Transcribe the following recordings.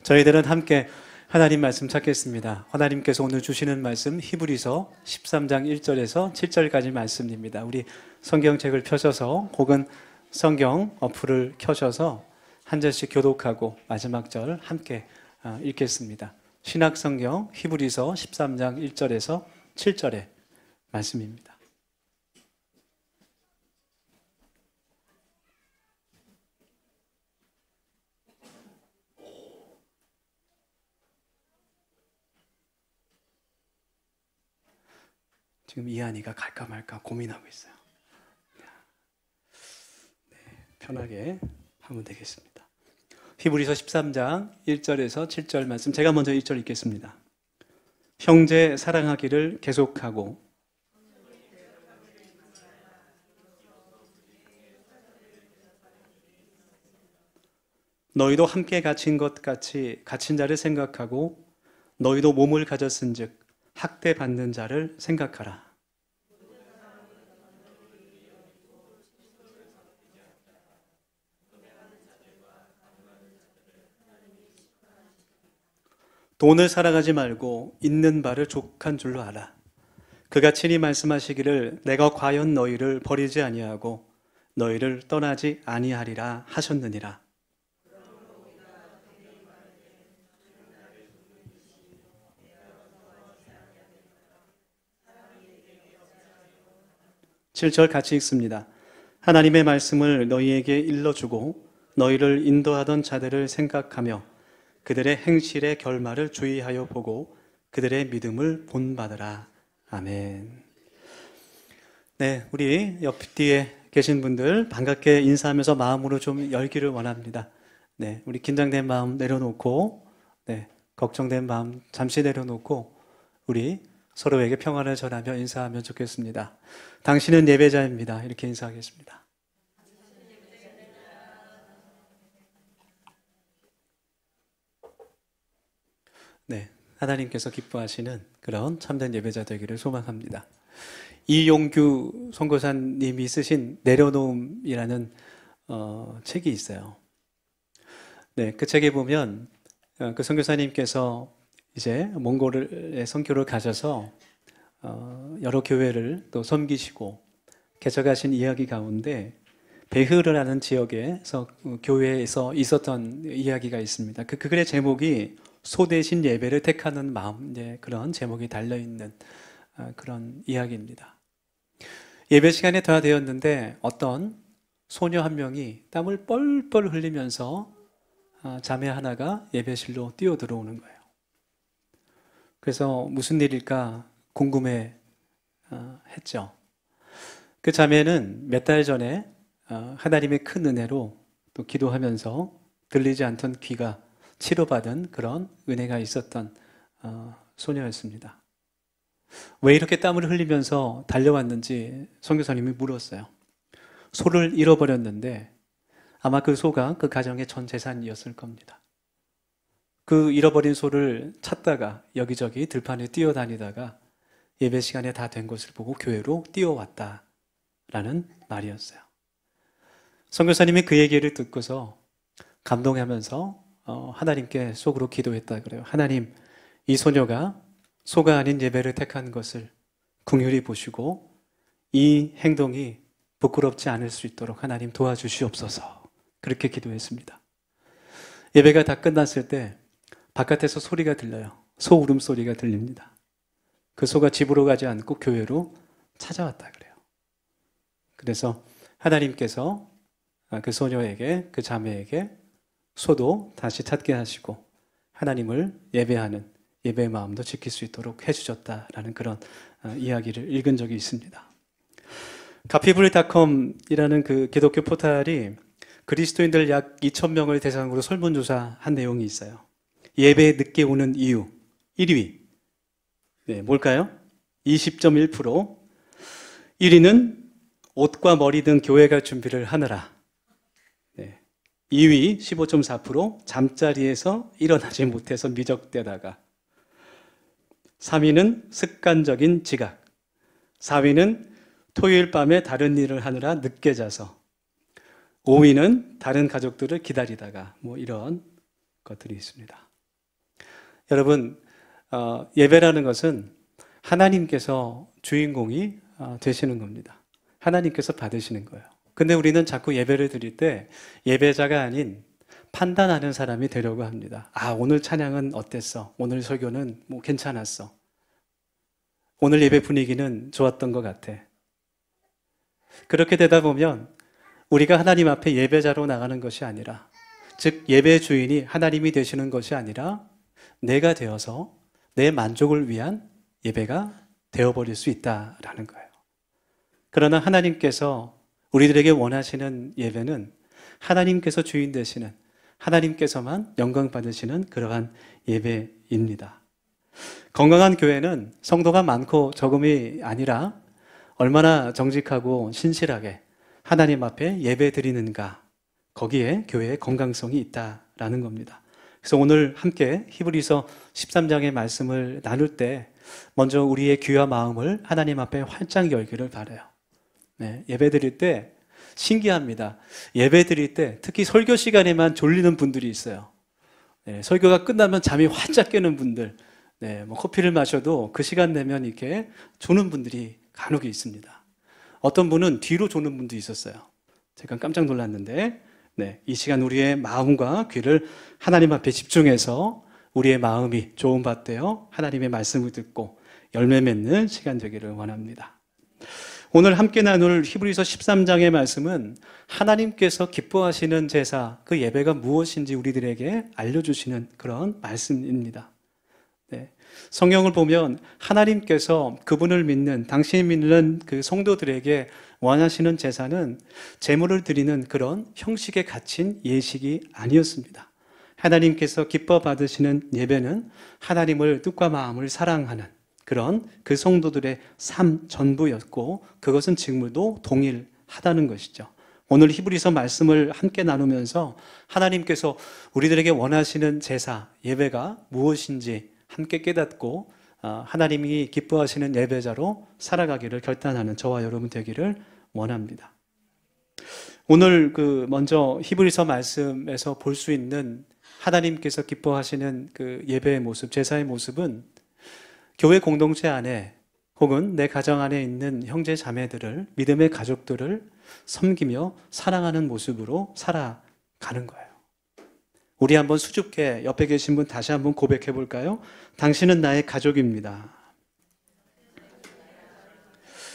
저희들은 함께 하나님 말씀 찾겠습니다. 하나님께서 오늘 주시는 말씀 히브리서 13장 1절에서 7절까지 말씀입니다. 우리 성경책을 펴셔서 혹은 성경 어플을 켜셔서 한 절씩 교독하고 마지막 절 함께 읽겠습니다. 신약성경 히브리서 13장 1절에서 7절의 말씀입니다. 지금 이한이가 갈까 말까 고민하고 있어요. 네, 편하게 하면 되겠습니다. 히브리서 13장 1절에서 7절 말씀, 제가 먼저 1절 읽겠습니다. 형제 사랑하기를 계속하고 너희도 함께 갇힌 것 같이 갇힌 자를 생각하고 너희도 몸을 가졌은즉 학대받는 자를 생각하라. 돈을 살아가지 말고 있는 바를 족한 줄로 알아. 그가 친히 말씀하시기를 내가 과연 너희를 버리지 아니하고 너희를 떠나지 아니하리라 하셨느니라. 칠 절 같이 읽습니다. 하나님의 말씀을 너희에게 일러주고 너희를 인도하던 자들을 생각하며 그들의 행실의 결말을 주의하여 보고 그들의 믿음을 본받으라. 아멘. 네, 우리 옆뒤에 계신 분들 반갑게 인사하면서 마음으로 좀 열기를 원합니다. 네, 우리 긴장된 마음 내려놓고, 네, 걱정된 마음 잠시 내려놓고 우리 서로에게 평안을 전하며 인사하면 좋겠습니다. 당신은 예배자입니다. 이렇게 인사하겠습니다. 네, 하나님께서 기뻐하시는 그런 참된 예배자 되기를 소망합니다. 이용규 선교사님이 쓰신 내려놓음이라는 책이 있어요. 네, 그 책에 보면 그 선교사님께서 이제 몽골에 선교를 가셔서 여러 교회를 또 섬기시고 개척하신 이야기 가운데 베흐르라는 지역에서 교회에서 있었던 이야기가 있습니다. 그 글의 제목이 소 대신 예배를 택하는 마음, 그런 제목이 달려있는 그런 이야기입니다. 예배 시간이 다 되었는데 어떤 소녀 한 명이 땀을 뻘뻘 흘리면서 자매 하나가 예배실로 뛰어 들어오는 거예요. 그래서 무슨 일일까 궁금해 했죠. 그 자매는 몇 달 전에 하나님의 큰 은혜로 또 기도하면서 들리지 않던 귀가 치료받은 그런 은혜가 있었던 소녀였습니다. 왜 이렇게 땀을 흘리면서 달려왔는지 선교사님이 물었어요. 소를 잃어버렸는데 아마 그 소가 그 가정의 전 재산이었을 겁니다. 그 잃어버린 소를 찾다가 여기저기 들판에 뛰어다니다가 예배 시간에 다 된 것을 보고 교회로 뛰어왔다라는 말이었어요. 선교사님이 그 얘기를 듣고서 감동하면서 하나님께 속으로 기도했다 그래요. 하나님, 이 소녀가 소가 아닌 예배를 택한 것을 긍휼히 보시고 이 행동이 부끄럽지 않을 수 있도록 하나님 도와주시옵소서. 그렇게 기도했습니다. 예배가 다 끝났을 때 바깥에서 소리가 들려요. 소 울음소리가 들립니다. 그 소가 집으로 가지 않고 교회로 찾아왔다 그래요. 그래서 하나님께서 그 소녀에게, 그 자매에게 소도 다시 찾게 하시고 하나님을 예배하는 예배의 마음도 지킬 수 있도록 해주셨다라는 그런 이야기를 읽은 적이 있습니다. 가피블닷컴이라는 그 기독교 포털이 그리스도인들 약 2,000명을 대상으로 설문조사한 내용이 있어요. 예배에 늦게 오는 이유 1위. 네, 뭘까요? 20.1%. 1위는 옷과 머리 등 교회 갈 준비를 하느라. 네. 2위 15.4%. 잠자리에서 일어나지 못해서 미적대다가. 3위는 습관적인 지각. 4위는 토요일 밤에 다른 일을 하느라 늦게 자서. 5위는 다른 가족들을 기다리다가 이런 것들이 있습니다. 여러분, 예배라는 것은 하나님께서 주인공이 되시는 겁니다. 하나님께서 받으시는 거예요. 근데 우리는 자꾸 예배를 드릴 때 예배자가 아닌 판단하는 사람이 되려고 합니다. 아, 오늘 찬양은 어땠어? 오늘 설교는 뭐 괜찮았어. 오늘 예배 분위기는 좋았던 것 같아. 그렇게 되다 보면 우리가 하나님 앞에 예배자로 나가는 것이 아니라, 즉 예배 주인이 하나님이 되시는 것이 아니라 내가 되어서 내 만족을 위한 예배가 되어버릴 수 있다라는 거예요. 그러나 하나님께서 우리들에게 원하시는 예배는 하나님께서 주인 되시는, 하나님께서만 영광 받으시는 그러한 예배입니다. 건강한 교회는 성도가 많고 적음이 아니라 얼마나 정직하고 신실하게 하나님 앞에 예배 드리는가, 거기에 교회의 건강성이 있다라는 겁니다. 그래서 오늘 함께 히브리서 13장의 말씀을 나눌 때 먼저 우리의 귀와 마음을 하나님 앞에 활짝 열기를 바라요. 네, 예배 드릴 때 신기합니다. 예배 드릴 때 특히 설교 시간에만 졸리는 분들이 있어요. 네, 설교가 끝나면 잠이 활짝 깨는 분들, 네, 뭐 커피를 마셔도 그 시간 되면 이렇게 조는 분들이 간혹 있습니다. 어떤 분은 뒤로 조는 분도 있었어요. 제가 깜짝 놀랐는데, 네, 이 시간 우리의 마음과 귀를 하나님 앞에 집중해서 우리의 마음이 조음받되어 하나님의 말씀을 듣고 열매 맺는 시간 되기를 원합니다. 오늘 함께 나눌 히브리서 13장의 말씀은 하나님께서 기뻐하시는 제사, 그 예배가 무엇인지 우리들에게 알려주시는 그런 말씀입니다. 네. 성경을 보면 하나님께서 그분을 믿는, 당신이 믿는 그 성도들에게 원하시는 제사는 제물을 드리는 그런 형식에 갇힌 예식이 아니었습니다. 하나님께서 기뻐 받으시는 예배는 하나님을 뜻과 마음을 사랑하는 그런 그 성도들의 삶 전부였고, 그것은 지금도 동일하다는 것이죠. 오늘 히브리서 말씀을 함께 나누면서 하나님께서 우리들에게 원하시는 제사, 예배가 무엇인지 함께 깨닫고 하나님이 기뻐하시는 예배자로 살아가기를 결단하는 저와 여러분 되기를 원합니다. 오늘 먼저 히브리서 말씀에서 볼 수 있는 하나님께서 기뻐하시는 그 예배의 모습, 제사의 모습은 교회 공동체 안에 혹은 내 가정 안에 있는 형제 자매들을, 믿음의 가족들을 섬기며 사랑하는 모습으로 살아가는 거예요. 우리 한번 수줍게 옆에 계신 분 다시 한번 고백해 볼까요? 당신은 나의 가족입니다.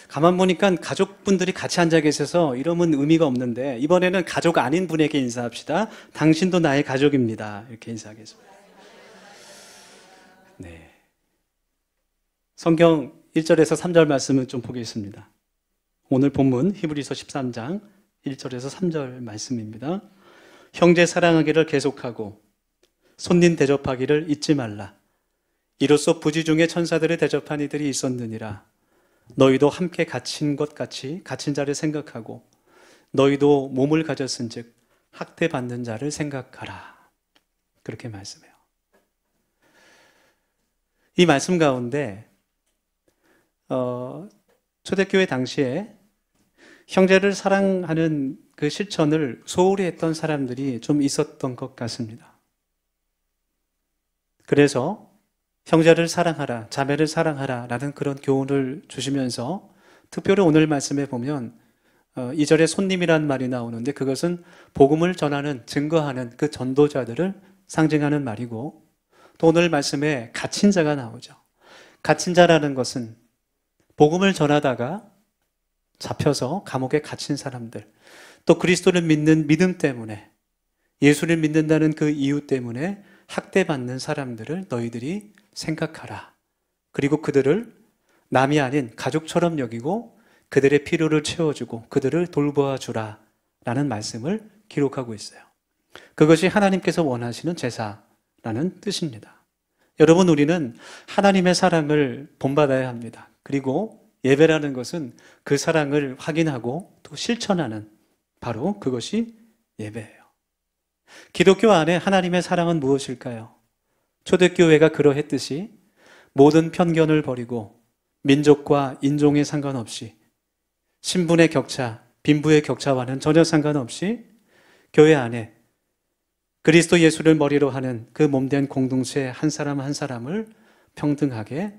가만 보니까 가족분들이 같이 앉아 계셔서 이러면 의미가 없는데, 이번에는 가족 아닌 분에게 인사합시다. 당신도 나의 가족입니다. 이렇게 인사하겠습니다. 네. 성경 1절에서 3절 말씀을 좀 보겠습니다. 오늘 본문 히브리서 13장 1절에서 3절 말씀입니다. 형제 사랑하기를 계속하고 손님 대접하기를 잊지 말라. 이로써 부지 중에 천사들을 대접한 이들이 있었느니라. 너희도 함께 갇힌 것 같이 갇힌 자를 생각하고 너희도 몸을 가졌은즉 학대받는 자를 생각하라. 그렇게 말씀해요. 이 말씀 가운데 초대교회 당시에 형제를 사랑하는 그 실천을 소홀히 했던 사람들이 좀 있었던 것 같습니다. 그래서 형제를 사랑하라, 자매를 사랑하라 라는 그런 교훈을 주시면서, 특별히 오늘 말씀에 보면 2절에 손님이란 말이 나오는데 그것은 복음을 전하는, 증거하는 그 전도자들을 상징하는 말이고, 또 오늘 말씀에 갇힌 자가 나오죠. 갇힌 자라는 것은 복음을 전하다가 잡혀서 감옥에 갇힌 사람들, 또 그리스도를 믿는 믿음 때문에, 예수를 믿는다는 그 이유 때문에 학대받는 사람들을 너희들이 생각하라. 그리고 그들을 남이 아닌 가족처럼 여기고 그들의 필요를 채워주고 그들을 돌보아 주라 라는 말씀을 기록하고 있어요. 그것이 하나님께서 원하시는 제사라는 뜻입니다. 여러분, 우리는 하나님의 사랑을 본받아야 합니다. 그리고 예배라는 것은 그 사랑을 확인하고 또 실천하는, 바로 그것이 예배예요. 기독교 안에 하나님의 사랑은 무엇일까요? 초대교회가 그러했듯이 모든 편견을 버리고 민족과 인종에 상관없이, 신분의 격차, 빈부의 격차와는 전혀 상관없이 교회 안에 그리스도 예수를 머리로 하는 그 몸된 공동체 한 사람 한 사람을 평등하게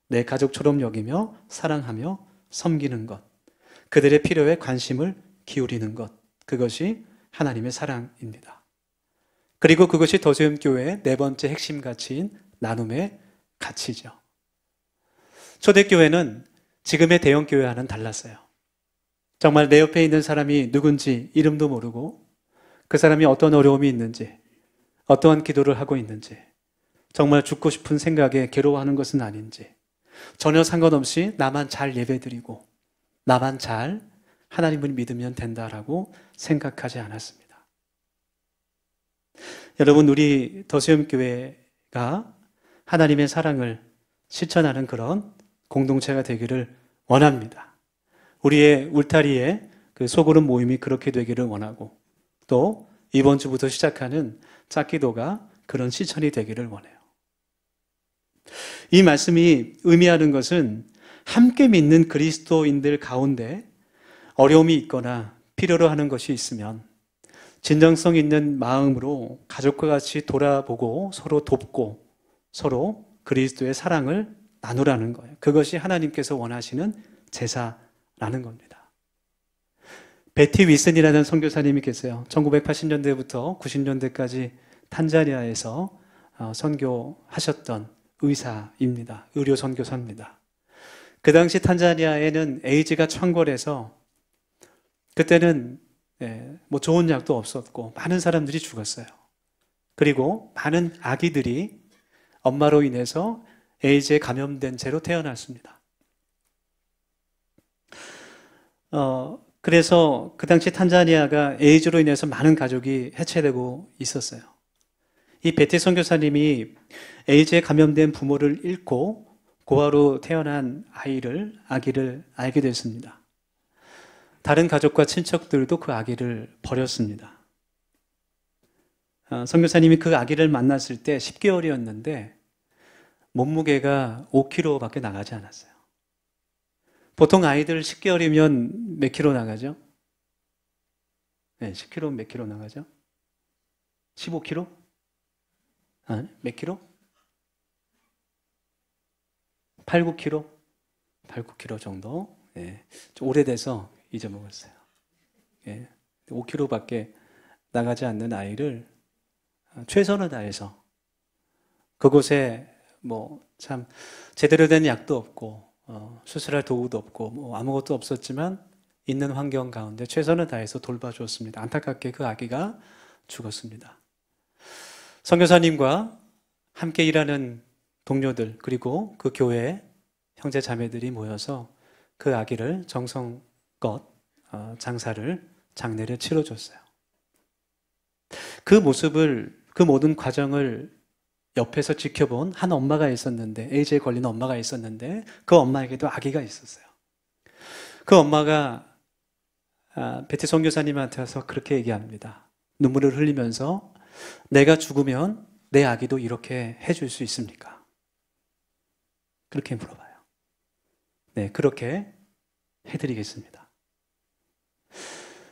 내 가족처럼 여기며 사랑하며 섬기는 것, 그들의 필요에 관심을 기울이는 것, 그것이 하나님의 사랑입니다. 그리고 그것이 더세움교회의 네 번째 핵심 가치인 나눔의 가치죠. 초대교회는 지금의 대형교회와는 달랐어요. 정말 내 옆에 있는 사람이 누군지 이름도 모르고 그 사람이 어떤 어려움이 있는지, 어떠한 기도를 하고 있는지, 정말 죽고 싶은 생각에 괴로워하는 것은 아닌지 전혀 상관없이 나만 잘 예배드리고 나만 잘 하나님을 믿으면 된다라고 생각하지 않았습니다. 여러분, 우리 더세움교회가 하나님의 사랑을 실천하는 그런 공동체가 되기를 원합니다. 우리의 울타리에 그 소그룹 모임이 그렇게 되기를 원하고 또 이번 주부터 시작하는 짝기도가 그런 실천이 되기를 원해요. 이 말씀이 의미하는 것은 함께 믿는 그리스도인들 가운데 어려움이 있거나 필요로 하는 것이 있으면 진정성 있는 마음으로 가족과 같이 돌아보고 서로 돕고 서로 그리스도의 사랑을 나누라는 거예요. 그것이 하나님께서 원하시는 제사라는 겁니다. 베티 위슨이라는 선교사님이 계세요. 1980년대부터 90년대까지 탄자니아에서 선교하셨던 의사입니다. 의료 선교사입니다. 그 당시 탄자니아에는 에이즈가 창궐해서 그때는 뭐 좋은 약도 없었고 많은 사람들이 죽었어요. 그리고 많은 아기들이 엄마로 인해서 에이즈에 감염된 채로 태어났습니다. 그래서 그 당시 탄자니아가 에이즈로 인해서 많은 가족이 해체되고 있었어요. 이 베티 선교사님이 에이즈에 감염된 부모를 잃고 고아로 태어난 아기를 알게 됐습니다. 다른 가족과 친척들도 그 아기를 버렸습니다. 선교사님이 그 아기를 만났을 때 10개월이었는데 몸무게가 5kg밖에 나가지 않았어요. 보통 아이들 10개월이면 몇 킬로 나가죠? 네, 10kg 몇 킬로 나가죠? 15kg? 몇 킬로? 8, 9kg? 8, 9kg 정도? 예, 좀 오래돼서 잊어먹었어요. 예, 5kg밖에 나가지 않는 아이를 최선을 다해서 그곳에 뭐 참 제대로 된 약도 없고 수술할 도구도 없고 뭐 아무것도 없었지만 있는 환경 가운데 최선을 다해서 돌봐주었습니다. 안타깝게 그 아기가 죽었습니다. 선교사님과 함께 일하는 동료들 그리고 그 교회 형제 자매들이 모여서 그 아기를 정성껏 장례를 치러줬어요. 그 모습을, 그 모든 과정을 옆에서 지켜본 한 엄마가 있었는데, 에이즈에 걸린 엄마가 있었는데 그 엄마에게도 아기가 있었어요. 그 엄마가 베티 선교사님한테 와서 그렇게 얘기합니다. 눈물을 흘리면서 내가 죽으면 내 아기도 이렇게 해줄 수 있습니까? 그렇게 물어봐요. 네, 그렇게 해드리겠습니다.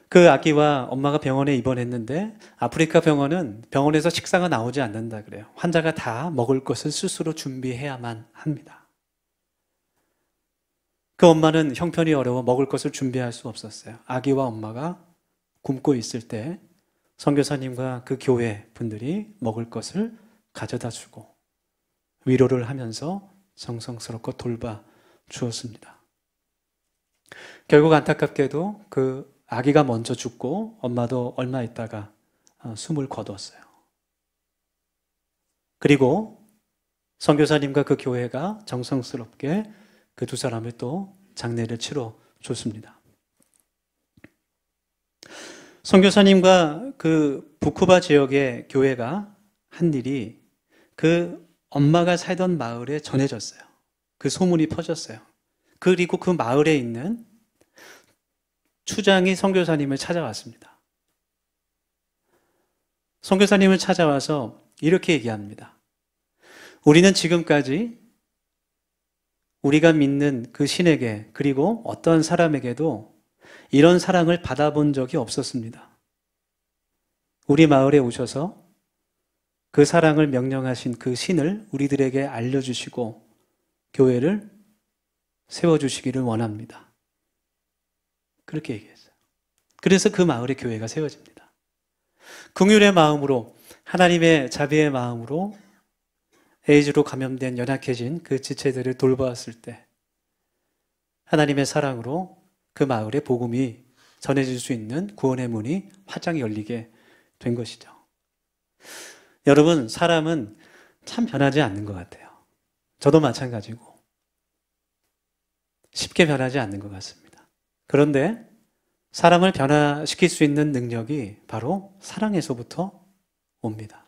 그 아기와 엄마가 병원에 입원했는데 아프리카 병원은 병원에서 식사가 나오지 않는다 그래요. 환자가 다 먹을 것을 스스로 준비해야만 합니다. 그 엄마는 형편이 어려워 먹을 것을 준비할 수 없었어요. 아기와 엄마가 굶고 있을 때 선교사님과 그 교회 분들이 먹을 것을 가져다 주고 위로를 하면서 정성스럽고 돌봐 주었습니다. 결국 안타깝게도 그 아기가 먼저 죽고 엄마도 얼마 있다가 숨을 거두었어요. 그리고 선교사님과 그 교회가 정성스럽게 그 두 사람을 또 장례를 치러 줬습니다. 선교사님과 그 부쿠바 지역의 교회가 한 일이 그 엄마가 살던 마을에 전해졌어요. 그 소문이 퍼졌어요. 그리고 그 마을에 있는 추장이 선교사님을 찾아왔습니다. 선교사님을 찾아와서 이렇게 얘기합니다. 우리는 지금까지 우리가 믿는 그 신에게 그리고 어떤 사람에게도 이런 사랑을 받아본 적이 없었습니다. 우리 마을에 오셔서 그 사랑을 명령하신 그 신을 우리들에게 알려주시고 교회를 세워주시기를 원합니다. 그렇게 얘기했어요. 그래서 그 마을에 교회가 세워집니다. 긍휼의 마음으로, 하나님의 자비의 마음으로 에이즈로 감염된 연약해진 그 지체들을 돌보았을 때 하나님의 사랑으로 그 마을에 복음이 전해질 수 있는 구원의 문이 활짝 열리게 된 것이죠. 여러분, 사람은 참 변하지 않는 것 같아요. 저도 마찬가지고 쉽게 변하지 않는 것 같습니다. 그런데 사람을 변화시킬 수 있는 능력이 바로 사랑에서부터 옵니다.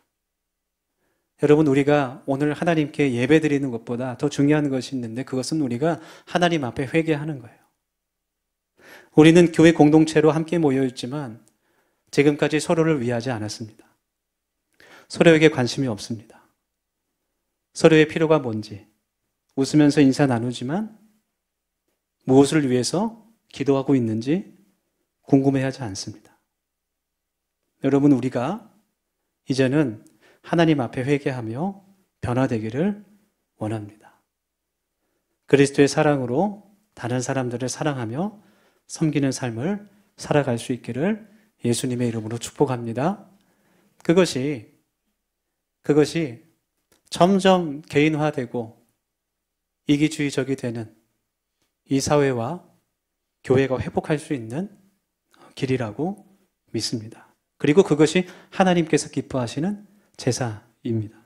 여러분, 우리가 오늘 하나님께 예배드리는 것보다 더 중요한 것이 있는데 그것은 우리가 하나님 앞에 회개하는 거예요. 우리는 교회 공동체로 함께 모여 있지만 지금까지 서로를 위하지 않았습니다. 서로에게 관심이 없습니다. 서로의 필요가 뭔지 웃으면서 인사 나누지만 무엇을 위해서 기도하고 있는지 궁금해하지 않습니다. 여러분, 우리가 이제는 하나님 앞에 회개하며 변화되기를 원합니다. 그리스도의 사랑으로 다른 사람들을 사랑하며 섬기는 삶을 살아갈 수 있기를 예수님의 이름으로 축복합니다. 그것이 점점 개인화되고 이기주의적이 되는 이 사회와 교회가 회복할 수 있는 길이라고 믿습니다. 그리고 그것이 하나님께서 기뻐하시는 제사입니다.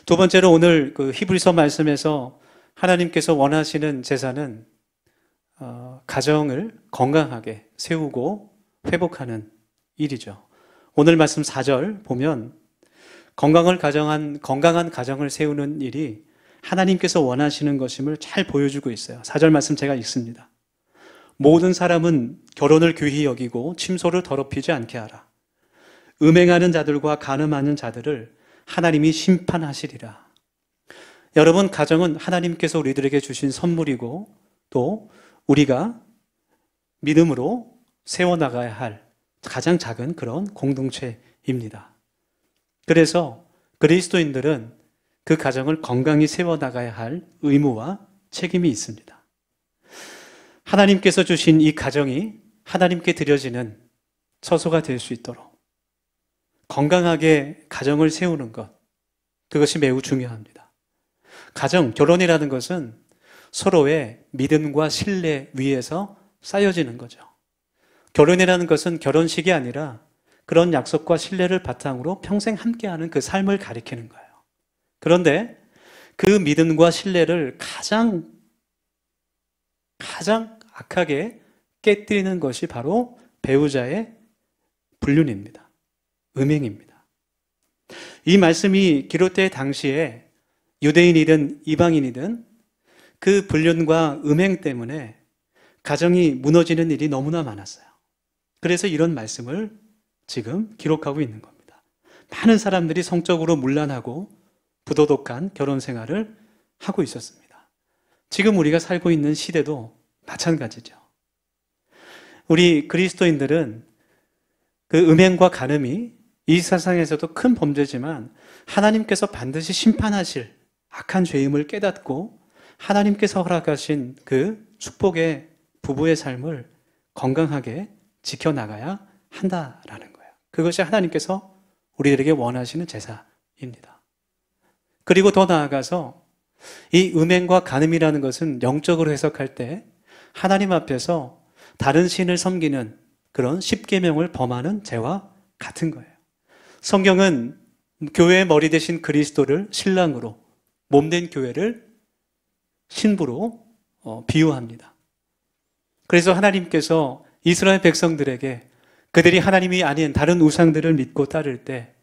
두 번째로 오늘 그 히브리서 말씀에서 하나님께서 원하시는 제사는 가정을 건강하게 세우고 회복하는 일이죠. 오늘 말씀 4절 보면 건강한 가정을 세우는 일이 하나님께서 원하시는 것임을 잘 보여주고 있어요. 4절 말씀 제가 읽습니다. 모든 사람은 결혼을 귀히 여기고 침소를 더럽히지 않게 하라. 음행하는 자들과 간음하는 자들을 하나님이 심판하시리라. 여러분, 가정은 하나님께서 우리들에게 주신 선물이고 또 우리가 믿음으로 세워나가야 할 가장 작은 그런 공동체입니다. 그래서 그리스도인들은 그 가정을 건강히 세워나가야 할 의무와 책임이 있습니다. 하나님께서 주신 이 가정이 하나님께 드려지는 처소가 될 수 있도록 건강하게 가정을 세우는 것, 그것이 매우 중요합니다. 가정, 결혼이라는 것은 서로의 믿음과 신뢰 위에서 쌓여지는 거죠. 결혼이라는 것은 결혼식이 아니라 그런 약속과 신뢰를 바탕으로 평생 함께하는 그 삶을 가리키는 거예요. 그런데 그 믿음과 신뢰를 가장 악하게 깨뜨리는 것이 바로 배우자의 불륜입니다. 음행입니다. 이 말씀이 기록될 당시에 유대인이든 이방인이든 그 불륜과 음행 때문에 가정이 무너지는 일이 너무나 많았어요. 그래서 이런 말씀을 지금 기록하고 있는 겁니다. 많은 사람들이 성적으로 문란하고 부도덕한 결혼 생활을 하고 있었습니다. 지금 우리가 살고 있는 시대도 마찬가지죠. 우리 그리스도인들은 그 음행과 간음이 이 세상에서도 큰 범죄지만 하나님께서 반드시 심판하실 악한 죄임을 깨닫고 하나님께서 허락하신 그 축복의 부부의 삶을 건강하게 지켜나가야 한다라는 거예요. 그것이 하나님께서 우리들에게 원하시는 제사입니다. 그리고 더 나아가서 이 음행과 간음이라는 것은 영적으로 해석할 때 하나님 앞에서 다른 신을 섬기는 그런 십계명을 범하는 죄와 같은 거예요. 성경은 교회의 머리 대신 그리스도를 신랑으로, 몸된 교회를 신부로 비유합니다. 그래서 하나님께서 이스라엘 백성들에게 그들이 하나님이 아닌 다른 우상들을 믿고 따를 때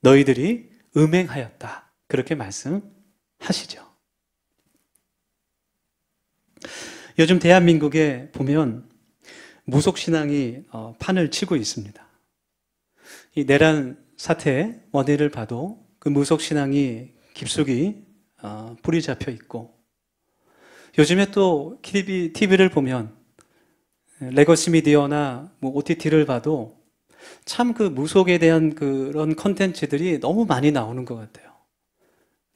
너희들이 음행하였다, 그렇게 말씀하시죠. 요즘 대한민국에 보면 무속신앙이 판을 치고 있습니다. 이 내란 사태의 원인을 봐도 그 무속신앙이 깊숙이 뿌리 잡혀 있고, 요즘에 또 TV를 보면 레거시 미디어나 OTT를 봐도 참 그 무속에 대한 그런 컨텐츠들이 너무 많이 나오는 것 같아요.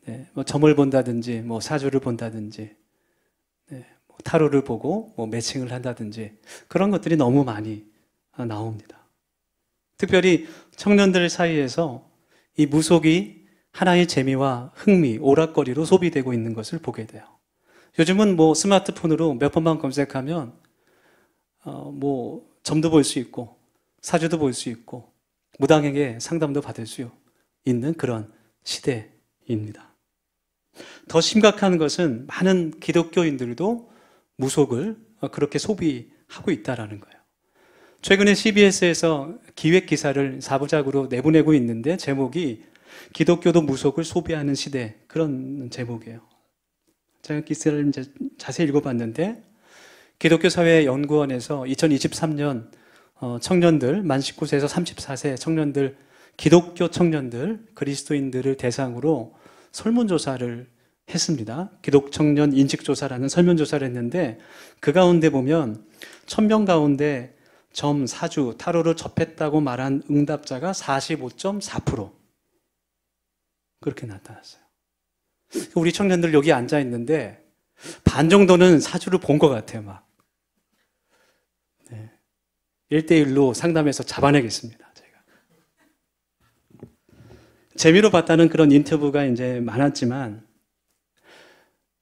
네, 뭐 점을 본다든지, 뭐 사주를 본다든지, 네, 뭐 타로를 보고 뭐 매칭을 한다든지 그런 것들이 너무 많이 나옵니다. 특별히 청년들 사이에서 이 무속이 하나의 재미와 흥미, 오락거리로 소비되고 있는 것을 보게 돼요. 요즘은 뭐 스마트폰으로 몇 번만 검색하면 뭐 점도 볼 수 있고 사주도 볼 수 있고 무당에게 상담도 받을 수 있는 그런 시대입니다. 더 심각한 것은 많은 기독교인들도 무속을 그렇게 소비하고 있다는 거예요. 최근에 CBS에서 기획 기사를 4부작으로 내보내고 있는데 제목이 기독교도 무속을 소비하는 시대, 그런 제목이에요. 제가 기사를 이제 자세히 읽어봤는데 기독교 사회 연구원에서 2023년 청년들 만 19세에서 34세 청년들, 기독교 청년들, 그리스도인들을 대상으로 설문조사를 했습니다. 기독 청년 인식조사라는 설문조사를 했는데 그 가운데 보면 1000명 가운데 점, 사주, 타로를 접했다고 말한 응답자가 45.4% 그렇게 나타났어요. 우리 청년들 여기 앉아 있는데 반 정도는 사주를 본 것 같아요, 막. 네. 1대1로 상담해서 잡아내겠습니다, 제가. 재미로 봤다는 그런 인터뷰가 이제 많았지만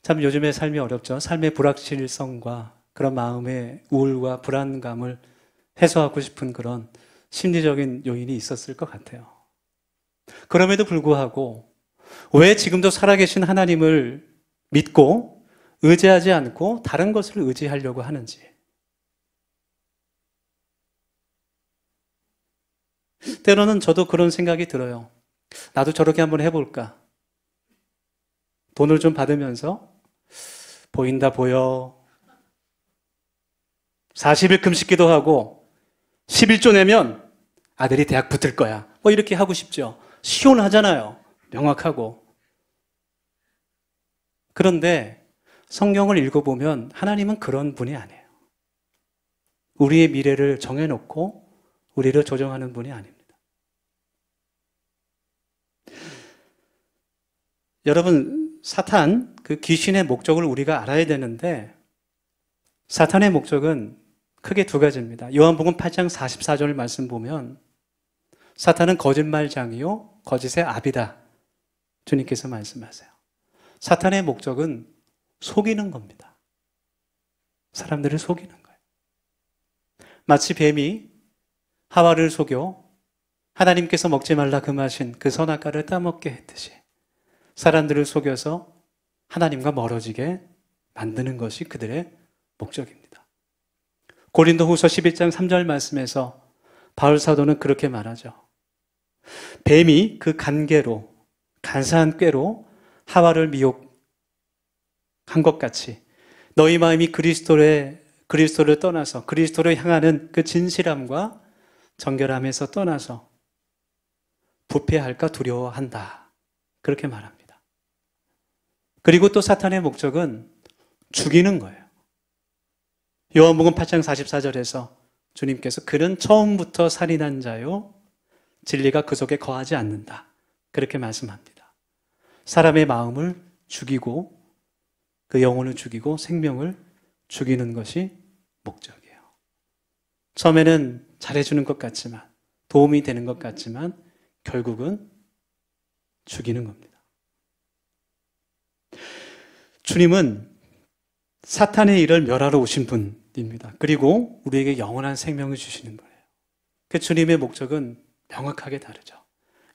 참 요즘의 삶이 어렵죠. 삶의 불확실성과 그런 마음의 우울과 불안감을 해소하고 싶은 그런 심리적인 요인이 있었을 것 같아요. 그럼에도 불구하고 왜 지금도 살아계신 하나님을 믿고 의지하지 않고 다른 것을 의지하려고 하는지. 때로는 저도 그런 생각이 들어요. 나도 저렇게 한번 해볼까? 돈을 좀 받으면서 보인다 보여. 40일 금식 기도하고 11조 내면 아들이 대학 붙을 거야. 뭐 이렇게 하고 싶죠. 시원하잖아요. 명확하고. 그런데 성경을 읽어보면 하나님은 그런 분이 아니에요. 우리의 미래를 정해놓고 우리를 조정하는 분이 아닙니다. 여러분, 사탄, 그 귀신의 목적을 우리가 알아야 되는데 사탄의 목적은 크게 두 가지입니다. 요한복음 8장 44절 말씀 보면 사탄은 거짓말장이요 거짓의 아비다. 주님께서 말씀하세요. 사탄의 목적은 속이는 겁니다. 사람들을 속이는 거예요. 마치 뱀이 하와를 속여 하나님께서 먹지 말라 금하신 그 선악과를 따먹게 했듯이 사람들을 속여서 하나님과 멀어지게 만드는 것이 그들의 목적입니다. 고린도후서 11장 3절 말씀에서 바울 사도는 그렇게 말하죠. 뱀이 그 간계로, 간사한 꾀로 하와를 미혹한 것 같이 너희 마음이 그리스도를 떠나서 그리스도를 향하는 그 진실함과 정결함에서 떠나서 부패할까 두려워한다. 그렇게 말합니다. 그리고 또 사탄의 목적은 죽이는 거예요. 요한복음 8장 44절에서 주님께서 그는 처음부터 살인한 자요 진리가 그 속에 거하지 않는다. 그렇게 말씀합니다. 사람의 마음을 죽이고 그 영혼을 죽이고 생명을 죽이는 것이 목적이에요. 처음에는 잘해주는 것 같지만 도움이 되는 것 같지만 결국은 죽이는 겁니다. 주님은 사탄의 일을 멸하러 오신 분입니다. 그리고 우리에게 영원한 생명을 주시는 거예요. 그 주님의 목적은 명확하게 다르죠.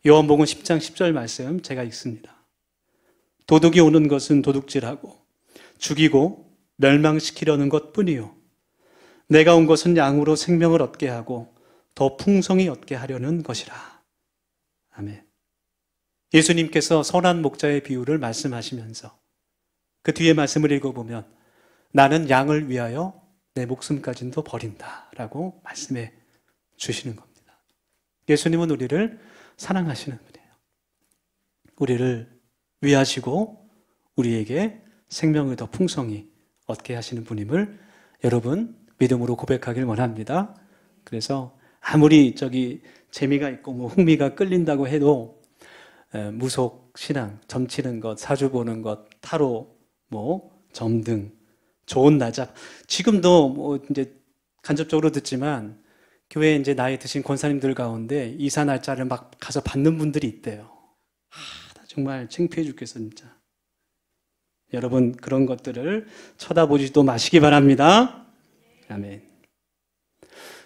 요한복음 10장 10절 말씀 제가 읽습니다. 도둑이 오는 것은 도둑질하고 죽이고 멸망시키려는 것뿐이요 내가 온 것은 양으로 생명을 얻게 하고 더 풍성히 얻게 하려는 것이라. 아멘. 예수님께서 선한 목자의 비유를 말씀하시면서 그 뒤에 말씀을 읽어보면 나는 양을 위하여 내 목숨까지도 버린다 라고 말씀해 주시는 겁니다. 예수님은 우리를 사랑하시는 분이에요. 우리를 위하시고 우리에게 생명을 더 풍성히 얻게 하시는 분임을 여러분 믿음으로 고백하길 원합니다. 그래서 아무리 재미가 있고 흥미가 끌린다고 해도 무속 신앙, 점치는 것, 사주 보는 것, 타로, 점등, 좋은 날짜. 지금도 이제 간접적으로 듣지만 교회에 이제 나이 드신 권사님들 가운데 이사 날짜를 막 가서 받는 분들이 있대요. 나 정말 창피해 죽겠어 진짜. 여러분 그런 것들을 쳐다보지도 마시기 바랍니다. 아멘.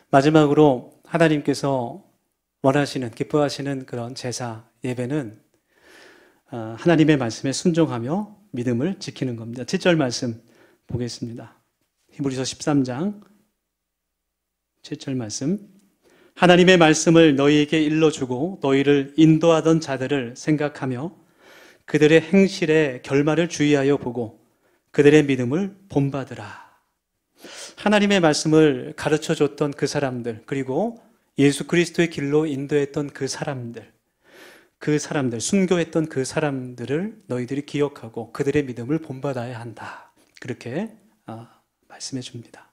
마지막으로 하나님께서 원하시는, 기뻐하시는 그런 제사, 예배는 하나님의 말씀에 순종하며 믿음을 지키는 겁니다. 7절 말씀 보겠습니다. 히브리서 13장 7절 말씀. 하나님의 말씀을 너희에게 일러주고 너희를 인도하던 자들을 생각하며 그들의 행실의 결말을 주의하여 보고 그들의 믿음을 본받으라. 하나님의 말씀을 가르쳐줬던 그 사람들, 그리고 예수 그리스도의 길로 인도했던 그 사람들, 순교했던 그 사람들을 너희들이 기억하고 그들의 믿음을 본받아야 한다. 그렇게 말씀해 줍니다.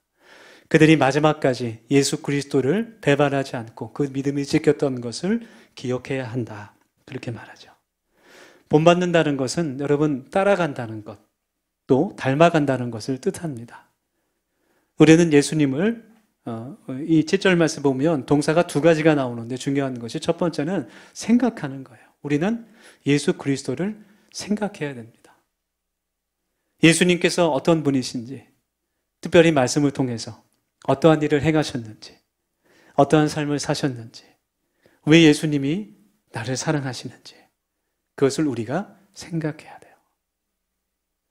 그들이 마지막까지 예수 그리스도를 배반하지 않고 그 믿음이 지켰던 것을 기억해야 한다. 그렇게 말하죠. 본받는다는 것은 여러분 따라간다는 것, 또 닮아간다는 것을 뜻합니다. 우리는 예수님을 이 7절 말씀 보면 동사가 두 가지가 나오는데 중요한 것이 첫 번째는 생각하는 거예요. 우리는 예수 그리스도를 생각해야 됩니다. 예수님께서 어떤 분이신지, 특별히 말씀을 통해서 어떠한 일을 행하셨는지, 어떠한 삶을 사셨는지, 왜 예수님이 나를 사랑하시는지, 그것을 우리가 생각해야 돼요.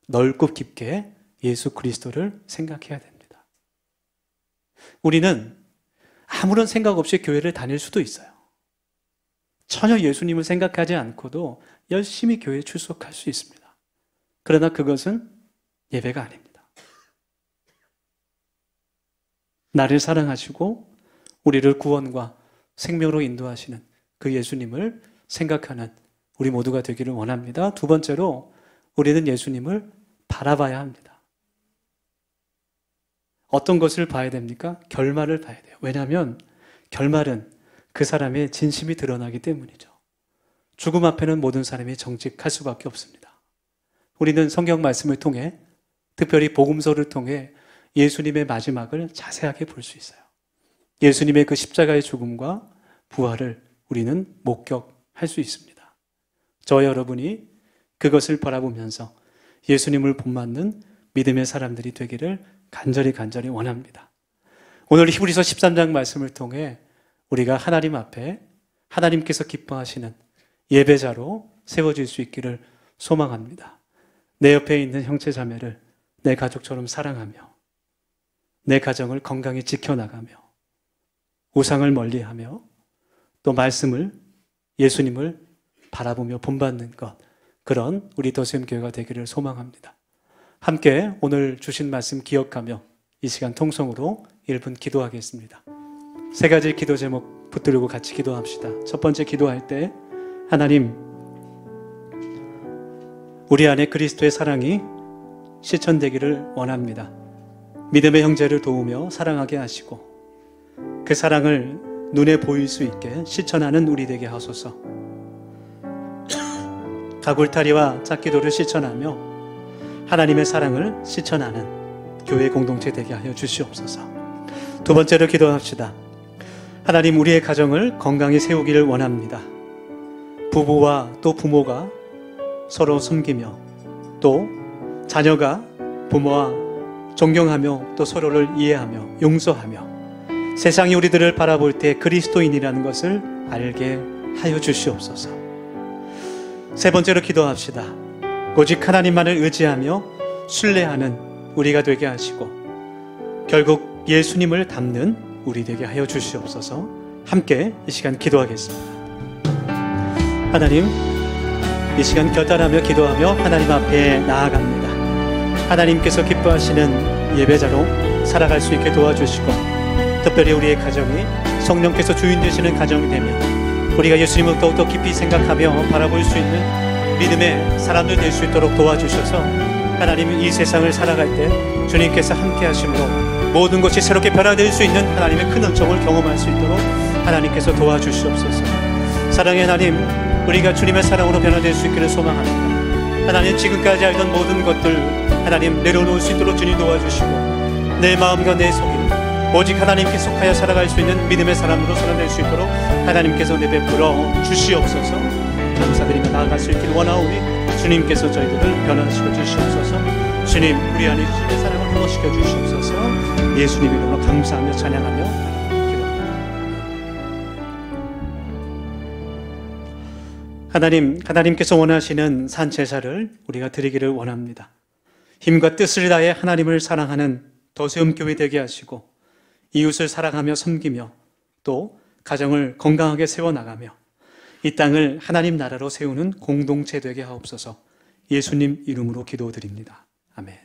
넓고 깊게 예수 그리스도를 생각해야 됩니다. 우리는 아무런 생각 없이 교회를 다닐 수도 있어요. 전혀 예수님을 생각하지 않고도 열심히 교회에 출석할 수 있습니다. 그러나 그것은 예배가 아닙니다. 나를 사랑하시고 우리를 구원과 생명으로 인도하시는 그 예수님을 생각하는 우리 모두가 되기를 원합니다. 두 번째로 우리는 예수님을 바라봐야 합니다. 어떤 것을 봐야 됩니까? 결말을 봐야 돼요. 왜냐하면 결말은 그 사람의 진심이 드러나기 때문이죠. 죽음 앞에는 모든 사람이 정직할 수밖에 없습니다. 우리는 성경 말씀을 통해, 특별히 복음서를 통해 예수님의 마지막을 자세하게 볼 수 있어요. 예수님의 그 십자가의 죽음과 부활을 우리는 목격할 수 있습니다. 저 여러분이 그것을 바라보면서 예수님을 본받는 믿음의 사람들이 되기를 간절히 원합니다. 오늘 히브리서 13장 말씀을 통해 우리가 하나님 앞에 하나님께서 기뻐하시는 예배자로 세워질 수 있기를 소망합니다. 내 옆에 있는 형제 자매를 내 가족처럼 사랑하며 내 가정을 건강히 지켜나가며 우상을 멀리하며 또 말씀을, 예수님을 바라보며 본받는 것, 그런 우리 더수염교회가 되기를 소망합니다. 함께 오늘 주신 말씀 기억하며 이 시간 통성으로 1분 기도하겠습니다. 세 가지 기도 제목 붙들고 같이 기도합시다. 첫 번째 기도할 때, 하나님, 우리 안에 그리스도의 사랑이 실천되기를 원합니다. 믿음의 형제를 도우며 사랑하게 하시고 그 사랑을 눈에 보일 수 있게 실천하는 우리 되게 하소서. 가굴타리와 짝기도를 실천하며 하나님의 사랑을 실천하는 교회 공동체 되게 하여 주시옵소서. 두 번째로 기도합시다. 하나님, 우리의 가정을 건강히 세우기를 원합니다. 부부와 또 부모가 서로 섬기며 또 자녀가 부모와 존경하며 또 서로를 이해하며 용서하며 세상이 우리들을 바라볼 때 그리스도인이라는 것을 알게 하여 주시옵소서. 세 번째로 기도합시다. 오직 하나님만을 의지하며 신뢰하는 우리가 되게 하시고 결국 예수님을 닮는 우리 되게 하여 주시옵소서. 함께 이 시간 기도하겠습니다. 하나님, 이 시간 결단하며 기도하며 하나님 앞에 나아갑니다. 하나님께서 기뻐하시는 예배자로 살아갈 수 있게 도와주시고 특별히 우리의 가정이 성령께서 주인 되시는 가정이 되며 우리가 예수님을 더욱더 깊이 생각하며 바라볼 수 있는 믿음의 사람들 될 수 있도록 도와주셔서 하나님 이 세상을 살아갈 때 주님께서 함께 하심으로 모든 것이 새롭게 변화될 수 있는 하나님의 큰 은총을 경험할 수 있도록 하나님께서 도와주시옵소서. 사랑의 하나님, 우리가 주님의 사랑으로 변화될 수 있기를 소망합니다. 하나님, 지금까지 알던 모든 것들 하나님 내려놓을 수 있도록 주님 도와주시고, 내 마음과 내 속이 오직 하나님께 속하여 살아갈 수 있는 믿음의 사람으로 살아낼 수 있도록 하나님께서 내베풀어 주시옵소서. 감사드리며 나아갈 수 있기를 원하오니 주님께서 저희들을 변화시켜 주시옵소서. 주님, 우리 안에 주님의 사랑을 회복시켜 주시옵소서. 예수님 이름으로 감사하며 찬양하며 기도합니다. 하나님께서 원하시는 산 제사를 우리가 드리기를 원합니다. 힘과 뜻을 다해 하나님을 사랑하는 더세움 교회 되게 하시고, 이웃을 사랑하며 섬기며 또 가정을 건강하게 세워나가며 이 땅을 하나님 나라로 세우는 공동체 되게 하옵소서. 예수님 이름으로 기도드립니다. 아멘.